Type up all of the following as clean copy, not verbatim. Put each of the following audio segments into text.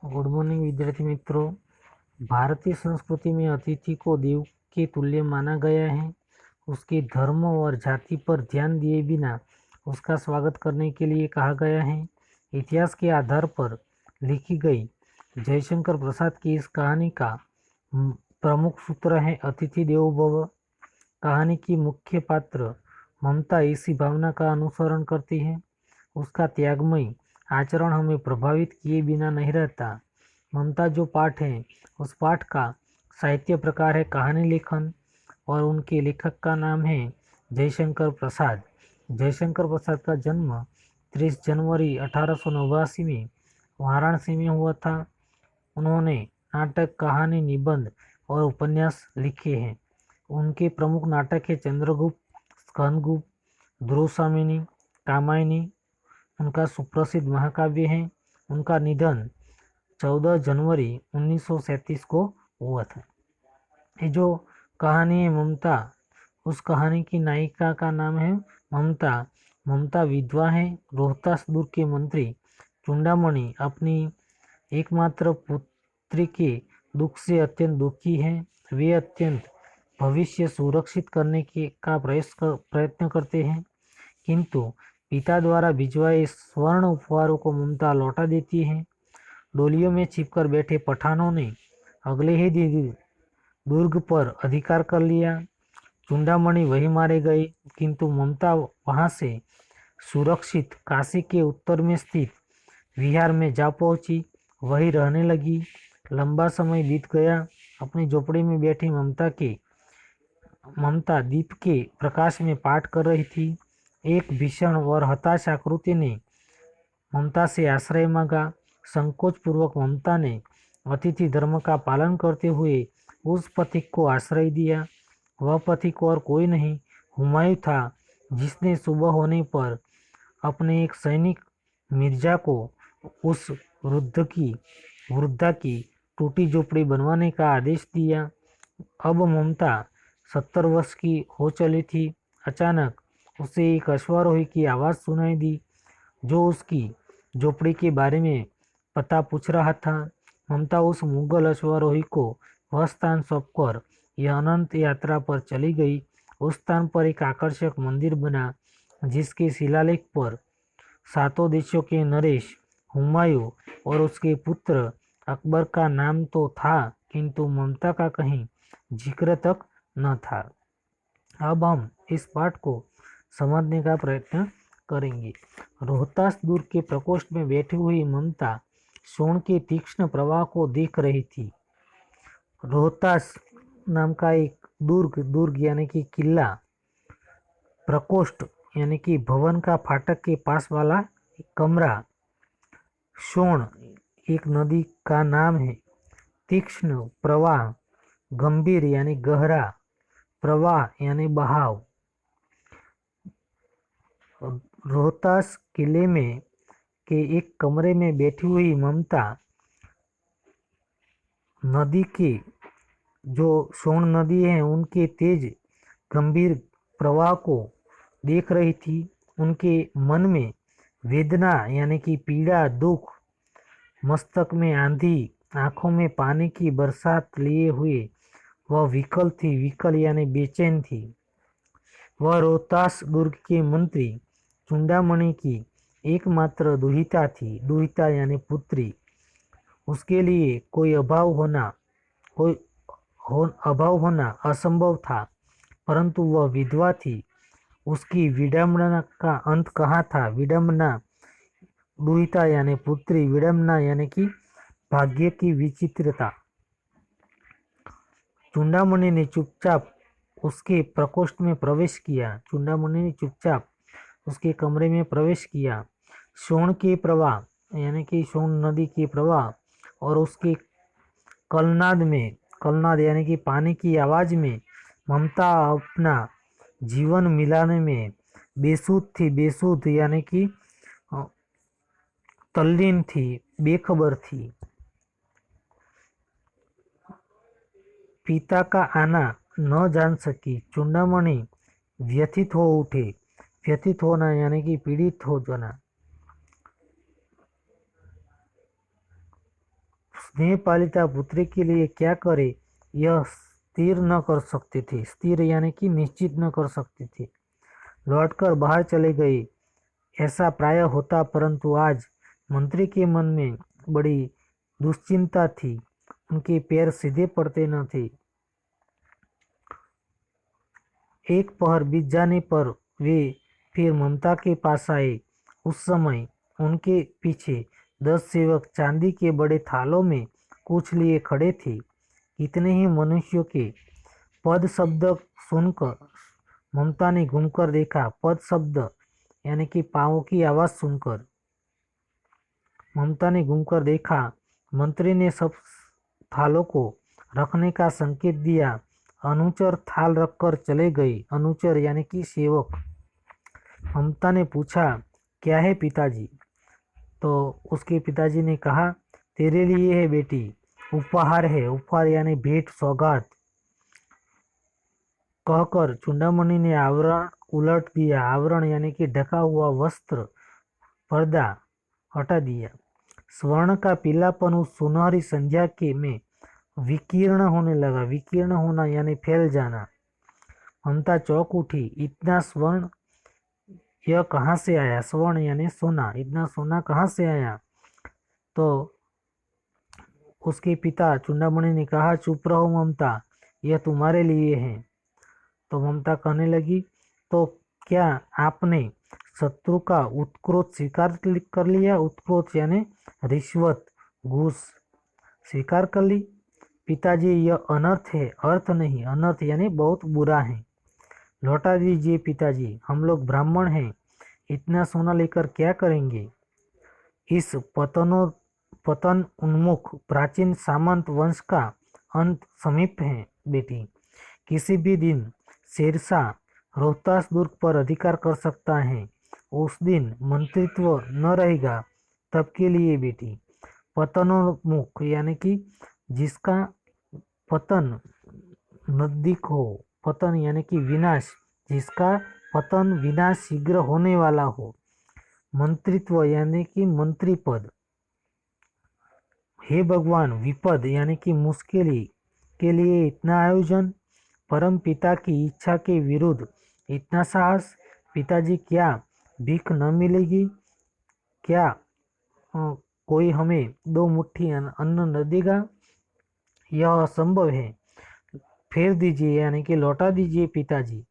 Good morning विद्यार्थी मित्रों। भारतीय संस्कृति में अतिथि को देव के तुल्य माना गया है। उसके धर्म और जाति पर ध्यान दिए बिना उसका स्वागत करने के लिए कहा गया है। इतिहास के आधार पर लिखी गई जयशंकर प्रसाद की इस कहानी का प्रमुख सूत्र है अतिथि देवो भव। कहानी की मुख्य पात्र ममता इसी भावना का अनुसरण करती है। उसका त्यागमयी आचरण हमें प्रभावित किए बिना नहीं रहता। ममता जो पाठ है, उस पाठ का साहित्य प्रकार है कहानी लेखन, और उनके लेखक का नाम है जयशंकर प्रसाद। जयशंकर प्रसाद का जन्म 30 जनवरी 1889 में वाराणसी में हुआ था। उन्होंने नाटक, कहानी, निबंध और उपन्यास लिखे हैं। उनके प्रमुख नाटक है चंद्रगुप्त, स्कंदगुप्त, ध्रुवसामिनी, कामायनी। उनका सुप्रसिद्ध महाकाव्य है। उनका निधन 14 जनवरी 1937 को हुआ था। ये जो कहानी है ममता, उस कहानी की नायिका का नाम है ममता। ममता विधवा है। रोहतास दुर्ग के मंत्री चूड़ामणि अपनी एकमात्र पुत्री के दुख से अत्यंत दुखी है। वे अत्यंत भविष्य सुरक्षित करने का प्रयत्न करते हैं, किंतु पिता द्वारा भिजवाए स्वर्ण उपहारों को ममता लौटा देती है। डोलियों में छिपकर बैठे पठानों ने अगले ही दिन दुर्ग पर अधिकार कर लिया। चूड़ामणि वही मारे गए, किंतु ममता वहां से सुरक्षित काशी के उत्तर में स्थित विहार में जा पहुंची, वही रहने लगी। लंबा समय बीत गया। अपनी झोपड़ी में बैठी ममता दीप के प्रकाश में पाठ कर रही थी। एक भीषण और हताश आकृति ने ममता से आश्रय मांगा। संकोच पूर्वक ममता ने अतिथि धर्म का पालन करते हुए उस पथिक को आश्रय दिया। वह पथिक और कोई नहीं, हुमायूं था, जिसने सुबह होने पर अपने एक सैनिक मिर्जा को उस वृद्धा की टूटी झोपड़ी बनवाने का आदेश दिया। अब ममता 70 वर्ष की हो चली थी। अचानक उसे एक अश्वारोही की आवाज़ सुनाई दी, जो उसकी झोपड़ी के बारे में पता पूछ रहा था। ममता उस मुगल अश्वारोही को वह स्थान सौंपकर यह अनंत यात्रा पर चली गई। उस स्थान पर एक आकर्षक मंदिर बना, जिसके शिलालेख पर 7 देशों के नरेश, हुमायूं और उसके पुत्र अकबर का नाम तो था, किंतु ममता का कहीं जिक्र तक न था। अब हम इस पाठ को समझने का प्रयत्न करेंगे। रोहतास दुर्ग के प्रकोष्ठ में बैठी हुई ममता सोन के तीक्ष्ण प्रवाह को देख रही थी। रोहतास नाम का एक दुर्ग यानी कि किला, प्रकोष्ठ यानी कि भवन का फाटक के पास वाला एक कमरा। सोन एक नदी का नाम है। तीक्ष्ण प्रवाह, गंभीर यानी गहरा, प्रवाह यानी बहाव। रोहतास किले में के एक कमरे में बैठी हुई ममता नदी के जो सोन नदी है उनके तेज गंभीर प्रवाह को देख रही थी। उनके मन में वेदना यानी कि पीड़ा, दुख, मस्तक में आंधी, आंखों में पानी की बरसात लिए हुए वह विकल यानी बेचैन थी। वह रोहतास दुर्ग के मंत्री चूड़ामणि की एकमात्र दुहिता थी। दुहिता यानी पुत्री। उसके लिए अभाव होना असंभव था, परंतु वह विधवा थी। उसकी विडंबना का अंत कहाँ था? विडंबना, दुहिता यानी पुत्री, विडंबना यानी कि भाग्य की विचित्रता। चूड़ामणि ने चुपचाप उसके प्रकोष्ठ में प्रवेश किया। चूड़ामणि ने चुपचाप उसके कमरे में प्रवेश किया। सोन के प्रवाह यानी कि सोन नदी के प्रवाह और उसके कलनाद यानी कि पानी की आवाज में ममता अपना जीवन मिलाने में बेसुध यानी कि तल्लीन थी, बेखबर थी। पिता का आना न जान सकी। चूड़ामणि व्यथित हो उठे। व्यथित होना यानी कि पीड़ित हो जाना। स्नेह पालिता पुत्री के लिए क्या करे यह स्थिर न कर सकते थे। स्थिर यानी कि निश्चित न कर सकते थे। लौटकर बाहर चले गए। ऐसा प्राय होता, परंतु आज मंत्री के मन में बड़ी दुश्चिंता थी। उनके पैर सीधे पड़ते न थे। एक पहर बीत जाने पर वे फिर ममता के पास आए। उस समय उनके पीछे 10 सेवक चांदी के बड़े थालों में कुछ लिए खड़े थे। कितने ही मनुष्यों के पद शब्द सुनकर ममता ने घूमकर देखा। पद शब्द यानी कि पाँवों की आवाज सुनकर ममता ने घूमकर देखा। मंत्री ने सब थालों को रखने का संकेत दिया। अनुचर थाल रखकर चले गए। अनुचर यानी कि सेवक। ममता ने पूछा, क्या है पिताजी? तो उसके पिताजी ने कहा, तेरे लिए है बेटी, उपहार है। उपहार यानी भेंट, सौगात। कहकर चूड़ामणि ने आवरण उलट दिया। आवरण यानी कि ढका हुआ वस्त्र, पर्दा हटा दिया। स्वर्ण का पीलापन उस सुनहरी संध्या के में विकीर्ण होने लगा। विकीर्ण होना यानी फैल जाना। ममता चौंक उठी। इतना स्वर्ण यह कहाँ से आया? स्वर्ण यानी सोना। इतना सोना कहाँ से आया? तो उसके पिता चूड़ामणि ने कहा, चुप रहो ममता, यह तुम्हारे लिए है। तो ममता कहने लगी, तो क्या आपने शत्रु का उत्क्रोध स्वीकार कर लिया? उत्क्रोध यानी रिश्वत, घूस स्वीकार कर ली। पिताजी, यह अनर्थ है। अर्थ नहीं, अनर्थ यानी बहुत बुरा है। लौटा दीजिए पिताजी, हम लोग ब्राह्मण हैं। इतना सोना लेकर क्या करेंगे? इस पतन उन्मुख प्राचीन सामंत वंश का अंत समीप है बेटी। किसी भी दिन शेरशाह रोहतास दुर्ग पर अधिकार कर सकता है। उस दिन मंत्रित्व न रहेगा। तब के लिए बेटी, पतनोन्मुख यानी कि जिसका पतन नजदीक हो। पतन यानी कि विनाश, जिसका पतन विनाश शीघ्र होने वाला हो। मंत्रित्व यानी कि मंत्री पद। हे भगवान, विपद यानी कि मुश्किल के लिए इतना आयोजन। परम पिता की इच्छा के विरुद्ध इतना साहस। पिताजी, क्या भीख न मिलेगी? क्या कोई हमें 2 मुट्ठी अन्न न देगा? यह असंभव है। फेर दीजिए यानी कि लौटा दीजिए पिताजी।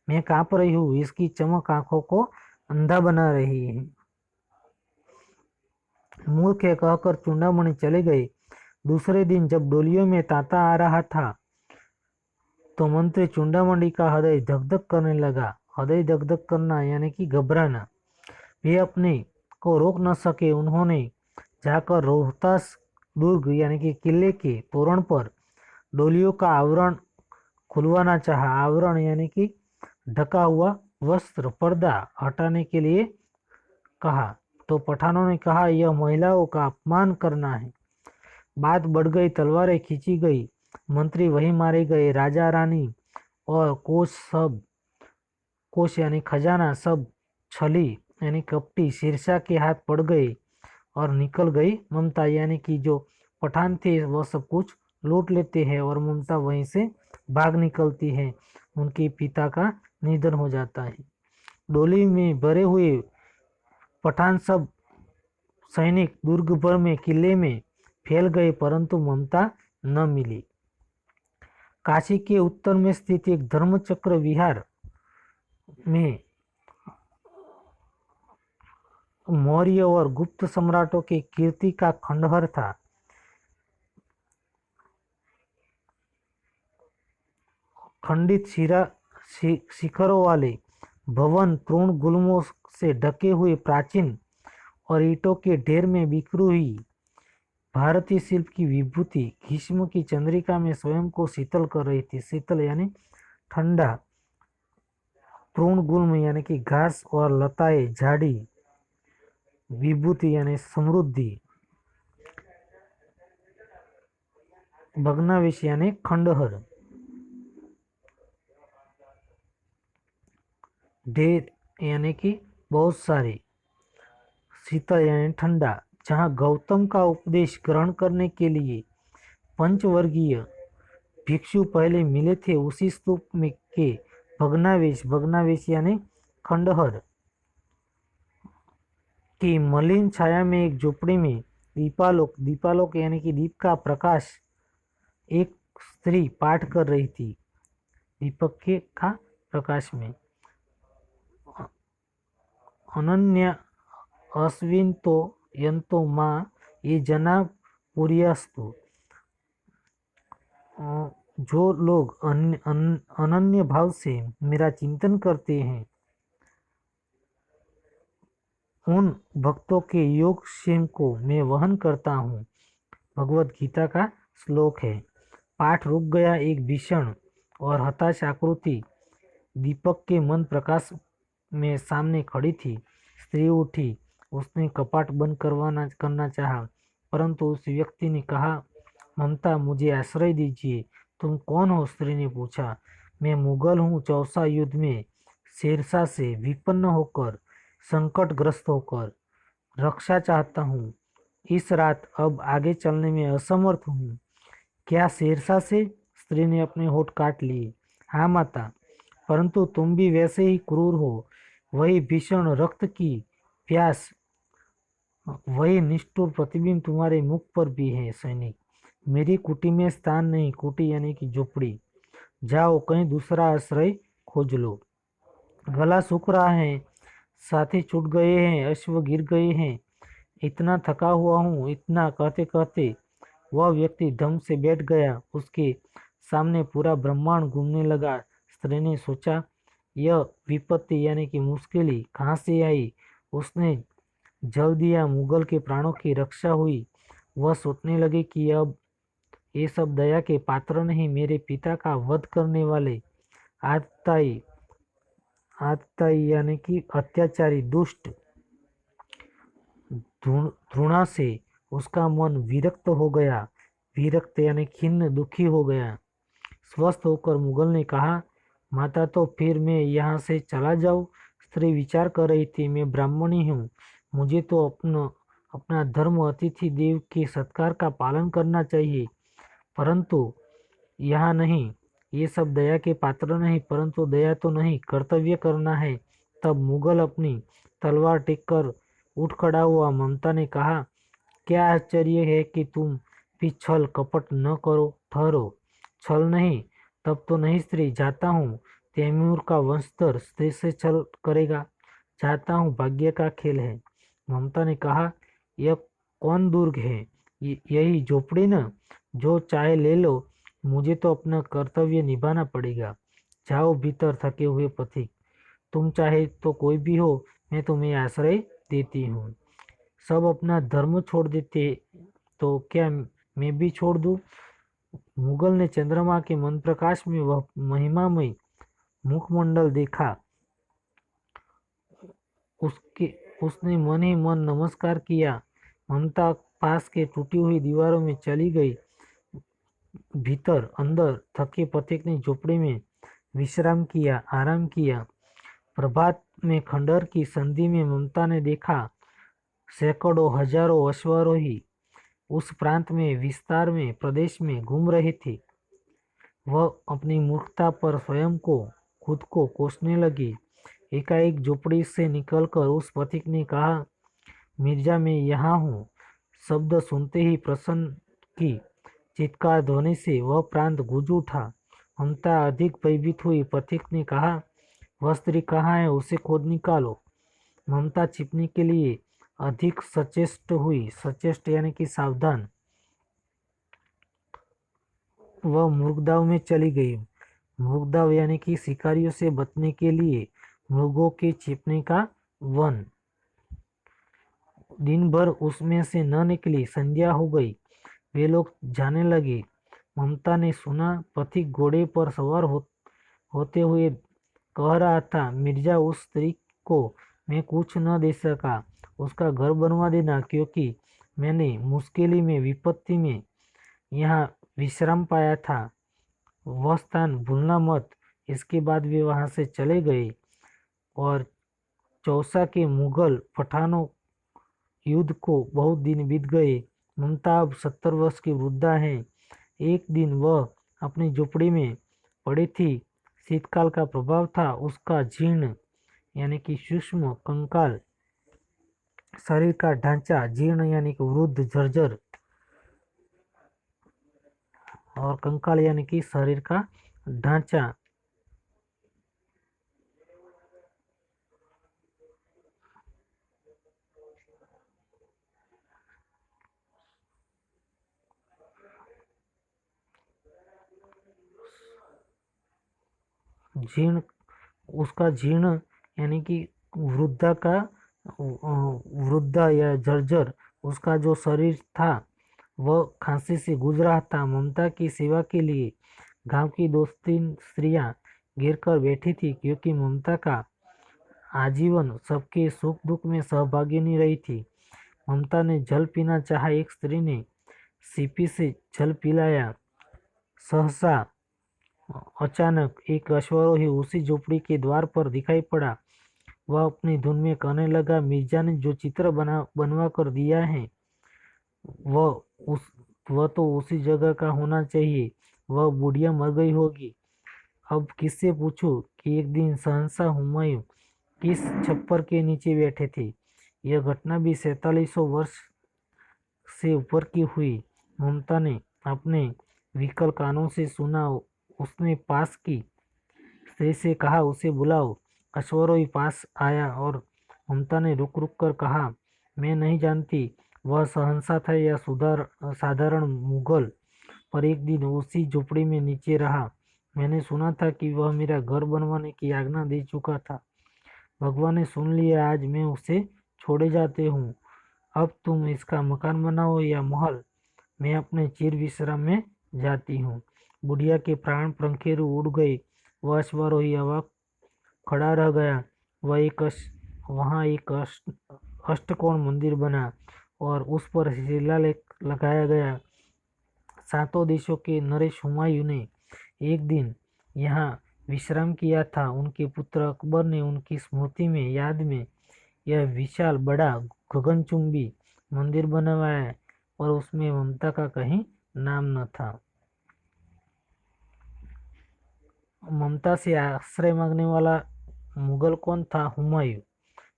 मैं कांप रही हूँ। इसकी चमक आंखों को अंधा बना रही है। मूर्ख है कहकर चूड़ामणि चले गए। दूसरे दिन जब डोलियों में तांता आ रहा था तो मंत्री चूड़ामणि का हृदय धक धक करने लगा। हृदय धक धक करना यानी कि घबराना। वे अपने को रोक न सके। उन्होंने जाकर रोहतास दुर्ग यानी कि किले के तोरण पर डोलियों का आवरण खुलवाना चाहा। आवरण यानी कि ढका हुआ वस्त्र, पर्दा हटाने के लिए कहा। तो पठानों ने कहा, यह महिलाओं का अपमान करना है। बात बढ़ गई, तलवारें खींची गई। मंत्री वहीं मारे गए। राजा रानी और कोष यानी खजाना सब छली यानी कपटी शेरशाह के हाथ पड़ गए और निकल गई ममता। यानी कि जो पठान थे वह सब कुछ लूट लेते हैं और ममता वहीं से भाग निकलती है। उनके पिता का निधन हो जाता है। डोली में भरे हुए पठान सब सैनिक दुर्ग भर में किले में फैल गए, परंतु ममता न मिली। काशी के उत्तर में स्थित एक धर्मचक्र विहार में मौर्य और गुप्त सम्राटों के कीर्ति का खंडहर था। खंडित शिखरों वाले भवन, तृण गुल्मों से ढके हुए प्राचीन और ईंटों के ढेर में बिखरी हुई भारतीय शिल्प की विभूति ग्रीष्म की चंद्रिका में स्वयं को शीतल कर रही थी। शीतल यानी ठंडा। तृणगुल्म यानी कि घास और लताएं, झाड़ी। विभूति यानी समृद्धि। भग्नावशेष यानी खंडहर। ढेर यानी कि बहुत सारे। शीतल यानी ठंडा। जहाँ गौतम का उपदेश ग्रहण करने के लिए पंचवर्गीय भिक्षु पहले मिले थे, उसी स्तूप में के भग्नावेश यानी खंडहर की मलिन छाया में एक झोपड़ी में दीपालोक यानी कि दीप का प्रकाश एक स्त्री पाठ कर रही थी। दीपक के का प्रकाश में अनन्या अश्विन तो यंतो माँ ये जना पुर्यास्तु। जो लोग अनन्य भाव से मेरा चिंतन करते हैं उन भक्तों के योग क्षेम को मैं वहन करता हूँ। भगवत गीता का श्लोक है। पाठ रुक गया। एक भीषण और हताश आकृति दीपक के मन प्रकाश में सामने खड़ी थी। स्त्री उठी। उसने कपाट बंद करना चाहा, परंतु उस व्यक्ति ने कहा, ममता मुझे आश्रय दीजिए। तुम कौन हो? स्त्री ने पूछा। मैं मुगल हूँ। चौसा युद्ध में शेरशाह से विपन्न होकर संकटग्रस्त होकर रक्षा चाहता हूँ। इस रात अब आगे चलने में असमर्थ हूँ। क्या शेरशाह से? स्त्री ने अपने होठ काट लिए। हाँ माता, परंतु तुम भी वैसे ही क्रूर हो। वही भीषण रक्त की प्यास, वही निष्ठुर प्रतिबिंब तुम्हारे मुख पर भी है। सैनिक, मेरी कुटी में स्थान नहीं। कुटी यानी कि झोपड़ी। जाओ कहीं दूसरा आश्रय खोज लो। गला सूख रहा है, साथी छूट गए हैं, अश्व गिर गए हैं, इतना थका हुआ हूँ। इतना कहते कहते वह व्यक्ति धम से बैठ गया। उसके सामने पूरा ब्रह्मांड घूमने लगा। स्त्री ने सोचा, यह विपत्ति यानी कि मुश्किल कहाँ से आई? उसने जल दिया, मुगल के प्राणों की रक्षा हुई। वह सोचने लगे कि अब ये सब दया के पात्र नहीं, मेरे पिता का वध करने वाले आतताई यानी कि अत्याचारी दुष्ट घृणा से उसका मन विरक्त हो गया। विरक्त यानी खिन्न, दुखी हो गया। स्वस्थ होकर मुगल ने कहा, माता तो फिर मैं यहाँ से चला जाऊँ? स्त्री विचार कर रही थी, मैं ब्राह्मणी हूँ, मुझे तो अपना धर्म अतिथि देव के सत्कार का पालन करना चाहिए, परंतु यहाँ नहीं। ये सब दया के पात्र नहीं, परंतु दया तो नहीं, कर्तव्य करना है। तब मुगल अपनी तलवार टेक कर उठ खड़ा हुआ। ममता ने कहा, क्या आश्चर्य है कि तुम भी छल कपट न करो। ठहरो, छल नहीं, तब तो नहीं स्त्री। जाता हूँ। तैमूर का वंशधर स्त्री से छल करेगा? जाता हूँ, भाग्य का खेल है। ममता ने कहा, यह कौन दुर्ग है? यही झोपड़ी न? जो चाहे ले लो, मुझे तो अपना कर्तव्य निभाना पड़ेगा। जाओ भीतर थके हुए पथिक। तुम चाहे तो कोई भी हो, मैं तुम्हें आश्रय देती हूँ। सब अपना धर्म छोड़ देते तो क्या मैं भी छोड़ दूँ? मुगल ने चंद्रमा के मन प्रकाश में वह महिमामय मुखमंडल देखा। उसने मन ही मन नमस्कार किया। ममता पास के टूटी हुई दीवारों में चली गई। भीतर अंदर थके पथिक ने झोपड़ी में विश्राम किया, आराम किया। प्रभात में खंडहर की संधि में ममता ने देखा सैकड़ों हजारों अश्वारोही उस प्रांत में विस्तार में प्रदेश में घूम रहे थे। वह अपनी मूर्खता पर स्वयं को खुद को कोसने लगी। एकाएक झोपड़ी से निकलकर उस पथिक ने कहा, मिर्जा मैं यहाँ हूँ। शब्द सुनते ही प्रसन्न की चित्कार ध्वनि से वह प्रांत गूंज उठा। ममता अधिक भयभीत हुई। पथिक ने कहा, वह स्त्री कहाँ है? उसे खोद निकालो। ममता छिपने के लिए अधिक सचेष्ट हुई। सचेष्ट यानी कि सावधान। वह मृगदाव में चली गई। मृगदाव यानी कि शिकारियों से बचने के लिए मृगों के छिपने का वन। दिन भर उसमें से न निकली। संध्या हो गई। वे लोग जाने लगे। ममता ने सुना पथिक घोड़े पर सवार होते हुए कह रहा था, मिर्जा उस स्त्री को मैं कुछ न दे सका। उसका घर बनवा देना, क्योंकि मैंने मुश्किल में विपत्ति में यहाँ विश्राम पाया था। वह स्थान भूलना मत। इसके बाद वे वहाँ से चले गए और चौसा के मुगल पठानों युद्ध को बहुत दिन बीत गए। ममता अब 70 वर्ष की वृद्धा है। एक दिन वह अपनी झोपड़ी में पड़ी थी। शीतकाल का प्रभाव था। उसका जीर्ण यानी कि सूक्ष्म कंकाल शरीर का ढांचा, जीर्ण यानी कि वृद्ध, जर्जर, और कंकाल यानी कि शरीर का ढांचा। जीर्ण, उसका जीर्ण यानी कि वृद्धा का वृद्धा या जर्जर उसका जो शरीर था वह खांसी से गुज रहा था। ममता की सेवा के लिए गांव की 2-3 स्त्रियां गिर कर बैठी थी, क्योंकि ममता का आजीवन सबके सुख दुख में सहभागी नहीं रही थी। ममता ने जल पीना चाहा। एक स्त्री ने सीपी से जल पिलाया। सहसा अचानक एक अश्वारोही उसी झोपड़ी के द्वार पर दिखाई पड़ा। वह अपनी धुन में कहने लगा, मिर्जा ने जो चित्र बनवा कर दिया है वह उस वह तो उसी जगह का होना चाहिए। वह बुढ़िया मर गई होगी। अब किससे पूछूं कि एक दिन सहसा हुमायूं किस छप्पर के नीचे बैठे थे। यह घटना भी 4700 वर्ष से ऊपर की हुई। ममता ने अपने विकल कानों से सुना। उसने पास की स्त्री से कहा, उसे बुलाओ। अश्वरोही पास आया और ममता ने रुक रुक कर कहा, मैं नहीं जानती वह सहंसा था या साधारण मुगल, पर एक दिन उसी झोपड़ी में नीचे रहा। मैंने सुना था कि वह मेरा घर बनवाने की आज्ञा दे चुका था। भगवान ने सुन लिया। आज मैं उसे छोड़े जाते हूँ। अब तुम इसका मकान बनाओ या महल, मैं अपने चिर विश्राम में जाती हूँ। बुढ़िया के प्राण पंखेरु उड़ गए। वह अश्वारोही अवाक खड़ा रह गया। वहाँ एक अष्टकोण मंदिर बना और उस पर शिलालेख लगाया गया। 7 देशों के नरेश हुमायूं ने एक दिन यहाँ विश्राम किया था। उनके पुत्र अकबर ने उनकी स्मृति में, याद में यह विशाल बड़ा गगनचुंबी मंदिर बनवाया, और उसमें ममता का कहीं नाम न था। ममता से आश्रय मांगने वाला मुगल कौन था? हुमायूं।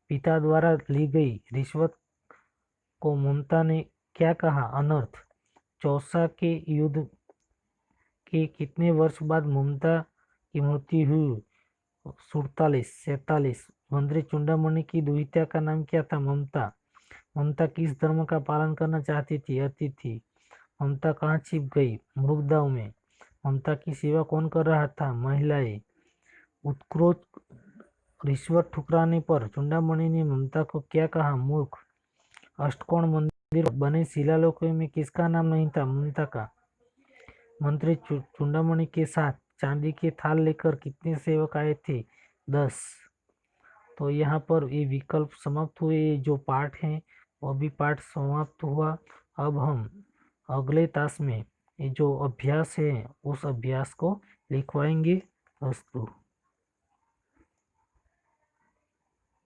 पिता द्वारा ली गई रिश्वत को ममता ने क्या कहा? अनर्थ। चौसा के युद्ध के कितने वर्ष बाद ममता की मृत्यु हुई? 47। मंत्री चूड़ामणि की दुहिता का नाम क्या था? ममता। ममता किस धर्म का पालन करना चाहती थी? अतिथि। ममता कहाँ छिप गई? मृगदाव में। ममता की सेवा कौन कर रहा था? महिलाएं। उत्कोच रिश्वत ठुकराने पर चूड़ामणि ने ममता को क्या कहा? मूर्ख। अष्टकोण मंदिर बने शिलालेखों में किसका नाम नहीं था? ममता का। मंत्री चूड़ामणि के साथ चांदी के थाल लेकर कितने सेवक आए थे? 10। तो यहाँ पर ये विकल्प समाप्त हुए। ये जो पाठ है वो भी पाठ समाप्त हुआ। अब हम अगले तास में ये जो अभ्यास है उस अभ्यास को लिखवाएंगे। अस्तु।